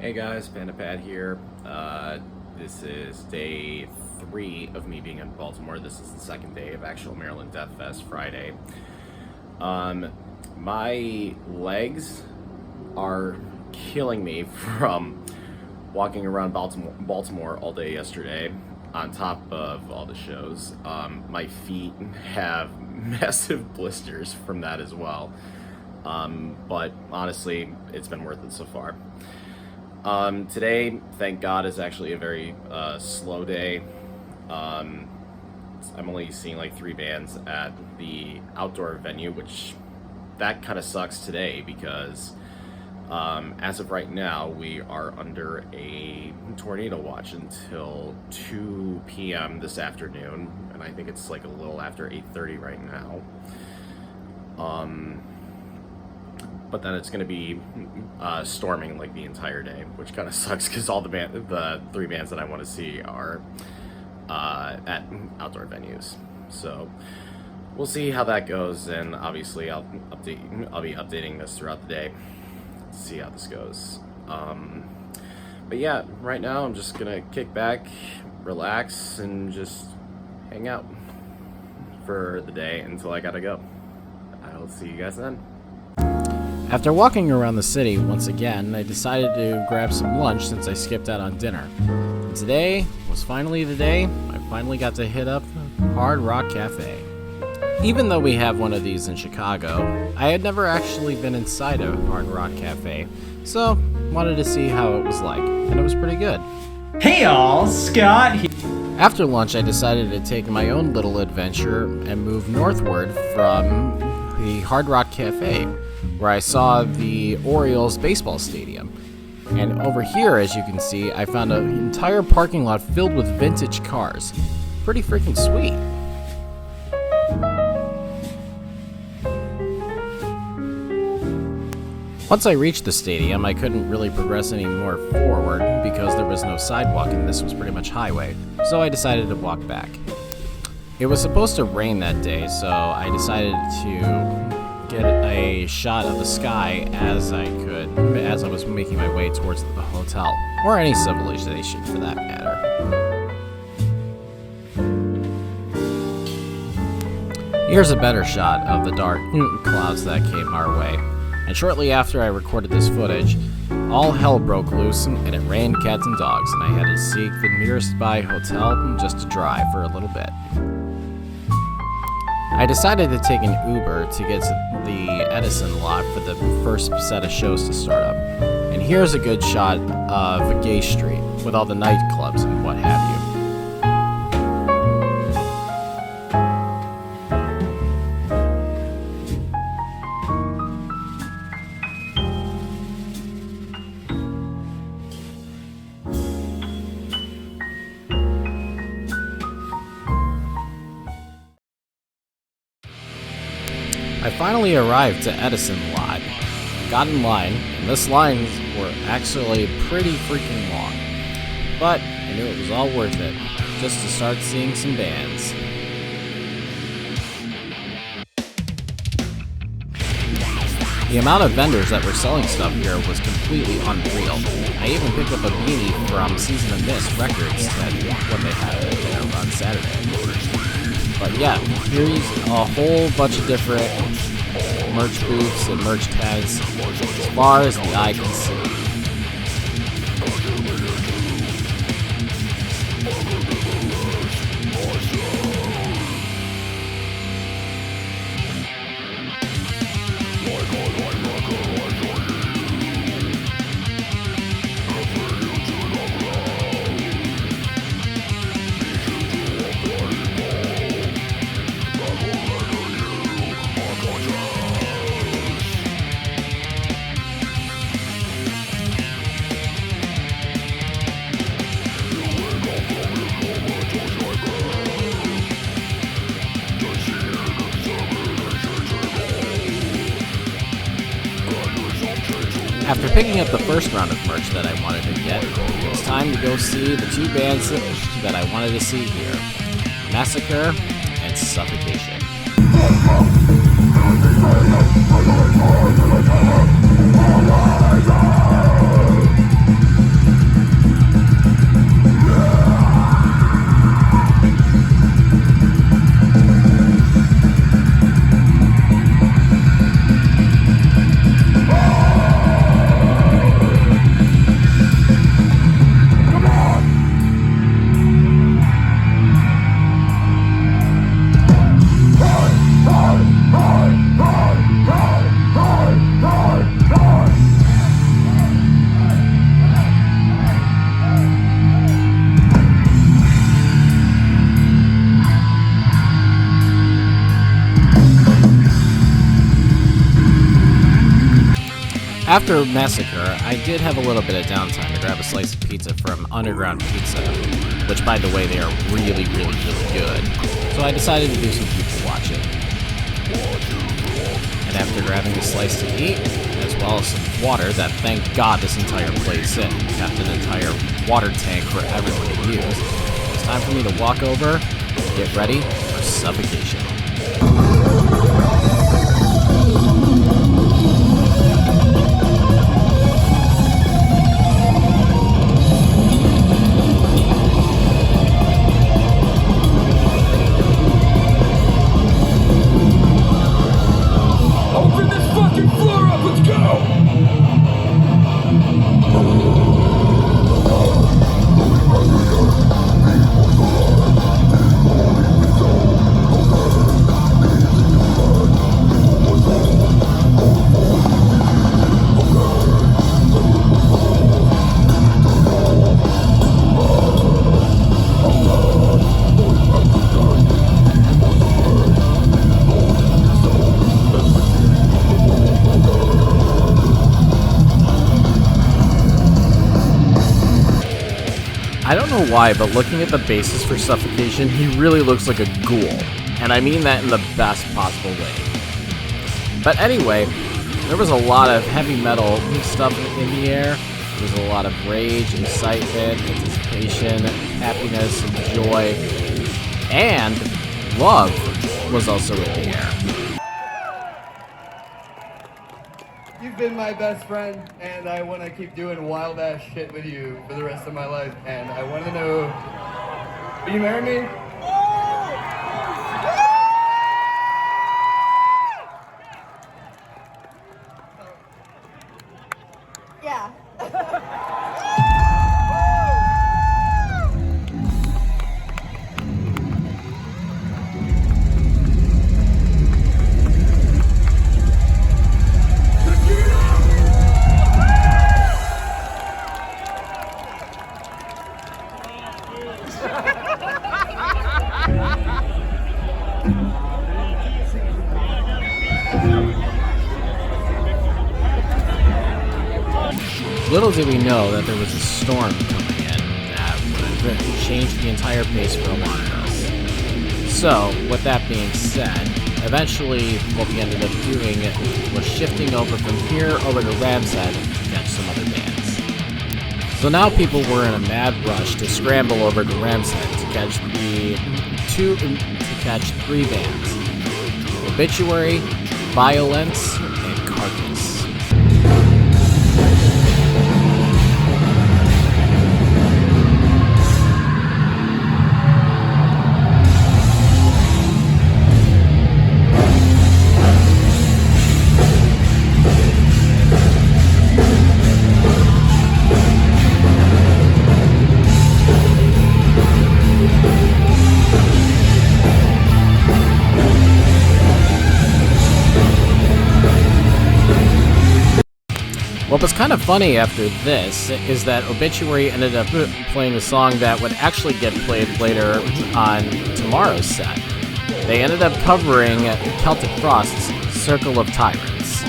Hey guys, Panda here. This is day 3 of me being in Baltimore. This is the second day of actual Maryland Death Fest Friday. My legs are killing me from walking around Baltimore all day yesterday, on top of all the shows. My feet have massive blisters from that as well. But honestly, it's been worth it so far. Today, thank God, is actually a very slow day. I'm only seeing like 3 bands at the outdoor venue, which that kind of sucks today because as of right now, we are under a tornado watch until 2 p.m. this afternoon, and I think it's like a little after 8:30 right now. But then it's going to be storming like the entire day, which kind of sucks because all the 3 bands that I want to see are at outdoor venues. So we'll see how that goes, and obviously I'll be updating this throughout the day to see how this goes. But yeah, right now I'm just gonna kick back, relax, and just hang out for the day until I gotta go. I'll see you guys then. After walking around the city once again, I decided to grab some lunch since I skipped out on dinner. And today was finally the day I finally got to hit up Hard Rock Cafe. Even though we have one of these in Chicago, I had never actually been inside a Hard Rock Cafe, so wanted to see how it was like, and it was pretty good. Hey all, Scott here. After lunch, I decided to take my own little adventure and move northward from the Hard Rock Cafe, where I saw the Orioles baseball stadium. And over here, as you can see, I found an entire parking lot filled with vintage cars. Pretty freaking sweet. Once I reached the stadium, I couldn't really progress any more forward because there was no sidewalk and this was pretty much highway, so I decided to walk back. It was supposed to rain that day, so I decided to get a shot of the sky as I was making my way towards the hotel, or any civilization for that matter. Here's a better shot of the dark clouds that came our way, and shortly after I recorded this footage, all hell broke loose and it rained cats and dogs, and I had to seek the nearest by hotel just to dry for a little bit. I decided to take an Uber to get to the Edison lot for the first set of shows to start up. And here's a good shot of Gay Street with all the nightclubs and what have you. I finally arrived to Edison lot, got in line, and this line were actually pretty freaking long. But I knew it was all worth it, just to start seeing some bands. The amount of vendors that were selling stuff here was completely unreal. I even picked up a beanie from Season of Mist Records when they had it there on Saturday. But yeah, here's a whole bunch of different merch booths and merch tags as far as the eye can see. After picking up the first round of merch that I wanted to get, it was time to go see the 2 bands that I wanted to see here, Massacre and Suffocation. After Massacre, I did have a little bit of downtime to grab a slice of pizza from Underground Pizza, which, by the way, they are really, really, really good. So I decided to do some people watching. And after grabbing a slice to eat, as well as some water that, thank God, this entire place in, kept an entire water tank for everyone to use, it's time for me to walk over and get ready for suffocation. Open this fucking floor up, let's go! I don't know why, but looking at the basis for Suffocation, he really looks like a ghoul. And I mean that in the best possible way. But anyway, there was a lot of heavy metal stuff in the air. There was a lot of rage, excitement, anticipation, happiness, joy, and love was also in the air. You've been my best friend, and I want to keep doing wild-ass shit with you for the rest of my life, and I want to know, will you marry me? Yeah. Little did we know that there was a storm coming in that would change the entire pace for a lot of us. So, with that being said, eventually what we ended up doing was shifting over from here over to Ramshead to catch some other bands. So now people were in a mad rush to scramble over to Ramshead to catch three bands: Obituary, Violence, and Carcass. What was kind of funny after this is that Obituary ended up playing a song that would actually get played later on tomorrow's set. They ended up covering Celtic Frost's Circle of Tyrants.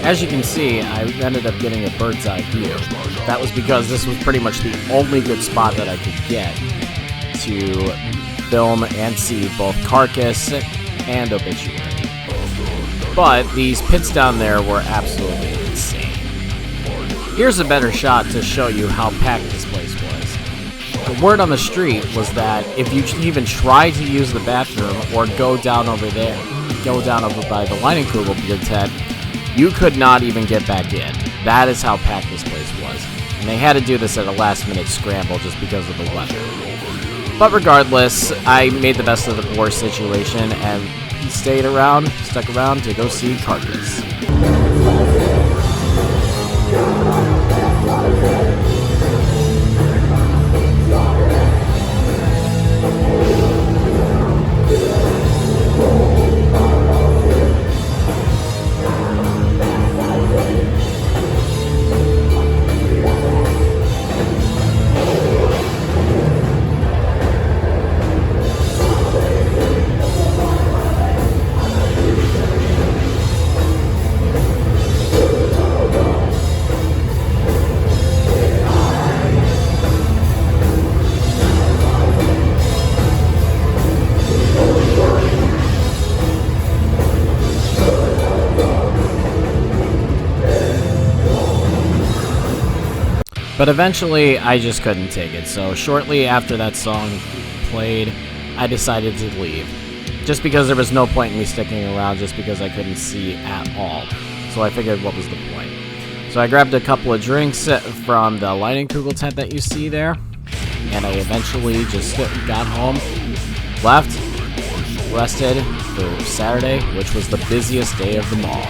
As you can see, I ended up getting a bird's eye view. That was because this was pretty much the only good spot that I could get to film and see both Carcass and Obituary. But these pits down there were absolutely insane. Here's a better shot to show you how packed this place was. The word on the street was that if you even tried to use the bathroom or go down over by the Leinenkugel beer tent, you could not even get back in. That is how packed this place was. And they had to do this at a last-minute scramble just because of the weather. But regardless, I made the best of the worst situation and stuck around to go see Carcass. But eventually, I just couldn't take it, so shortly after that song played, I decided to leave. Just because there was no point in me sticking around just because I couldn't see at all. So I figured, what was the point? So I grabbed a couple of drinks from the Leinenkugel tent that you see there, and I eventually just got home, left, rested for Saturday, which was the busiest day of them all.